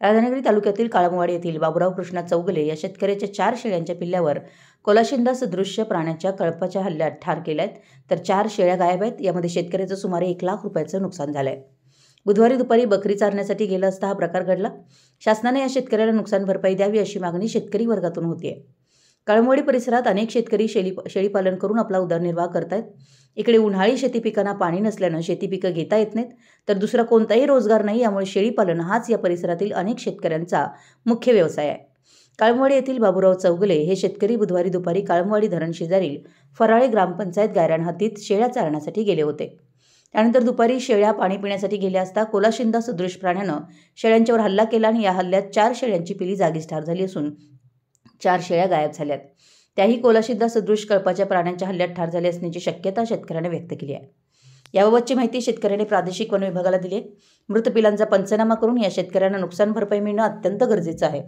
राधानगरी तालुक्यातील काळमवाडी येथील बाबुराव कृष्णा चौगले या शेतकऱ्याच्या 4 शेळ्यांच्या पिल्ल्यावर कोलाशिंदा सदृश्य प्राण्याच्या कळपाच्या हल्ल्यात ठार केल्यात, तर 4 शेळ्या गायब आहेत। यामध्ये शेतकऱ्याचं सुमारे 1 लाख रुपयाचं नुकसान झालंय। बुधवारी दुपारी बकरी चारण्यासाठी गेला असता हा प्रकार घडला। शासनाने या शेतकऱ्याला नुकसान भरपाई द्यावी अशी मागणी शेतकरी वर्गातून होतीये। काळमवाडी परिसरात अनेक शेतकरी शेळी पालन करून आपला उदरनिर्वाह करतायत। इकडे उन्हाळी शेती पिकांना पाणी नसल्यानं शेती पिकं घेता येत नाहीत, तर दुसरा कोणताही रोजगार नाही। यामुळे शेळी पालन हाच या परिसरातील अनेक शेतकऱ्यांचा मुख्य व्यवसाय आहे। काळमवाडी येथील बाबुराव चौगले हे शेतकरी बुधवारी दुपारी काळमवाडी धरण शेजारील फराळे ग्रामपंचायत गायरान हद्दीत शेळ्या चारण्यासाठी गेले होते। त्यानंतर दुपारी शेळ्या पाणी पिण्यासाठी गेल्या असता कोलाशिंदा सदृश प्राण्यानं शेळ्यांच्यावर हल्ला केला आणि या हल्ल्यात 4 शेळ्यांची पिल्ली जागीच ठार झाली असून 4 शेळ्या गायब झाल्यात। त्याही कोलाशिंदा सदृश कळपाच्या प्राण्यांच्या हल्ल्यात ठार झाले असण्याची शक्यता शेतकऱ्याने व्यक्त केली आहे। याबाबतची माहिती शेतकऱ्याने प्रादेशिक वन विभागाला दिली आहे। मृत पिलांचा पंचनामा करून या शेतकऱ्यांना नुकसान भरपाई मिळणं अत्यंत गरजेचं आहे।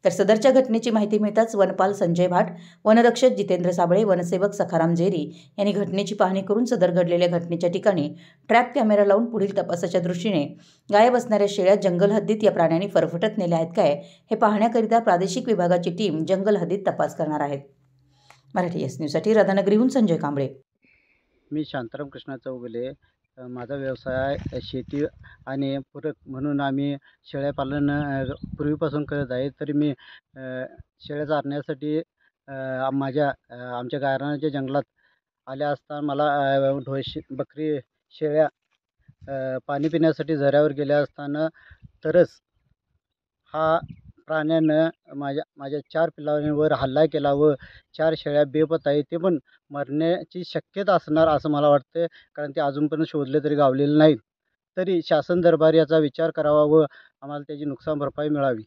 तर सदरच्या घटनेची माहिती मिळताच वनपाल संजय भाट, वनरक्षक जितेंद्र साबळे, वनसेवक सखाराम जेरी यांनी घटनेची पाहणी करून सदर घडलेल्या घटनेच्या ठिकाणी ट्रॅप कॅमेरा लावून पुढील तपासाच्या दृष्टीने गायब असणाऱ्या शेळ्या जंगल हद्दीत या प्राण्यांनी फरफटत नेल्या आहेत काय हे पाहण्याकरिता प्रादेशिक विभागाची टीम जंगल हद्दीत तपास करणार आहे। मराठी एस न्यूजसाठी राधानगरीहून संजय कांबळे। मी शांताराम कृष्णा चौगले। माझा व्यवसाय शेती आणि पूरक म्हणून आम्ही शेळ्या पालन पूर्वीपासून करत आहे। तरी मी शेळ्या चारण्यासाठी आमच्या गायरानाच्या जंगलात आल्या असता मला बकरी शेळ्या पाणी पिण्यासाठी झऱ्यावर गेल्या असताना तरच हा प्राण्यानं माझ्या 4 पिल्लांवर हल्ला केला व 4 शेळ्या बेपत्ता आहेत। ते पण मरण्याची शक्यता असणार असं मला वाटतं, कारण ते अजूनपर्यंत शोधले तरी गावलेले नाहीत। तरी शासन दरबार याचा विचार करावा व आम्हाला त्याची नुकसान भरपाई मिळावी।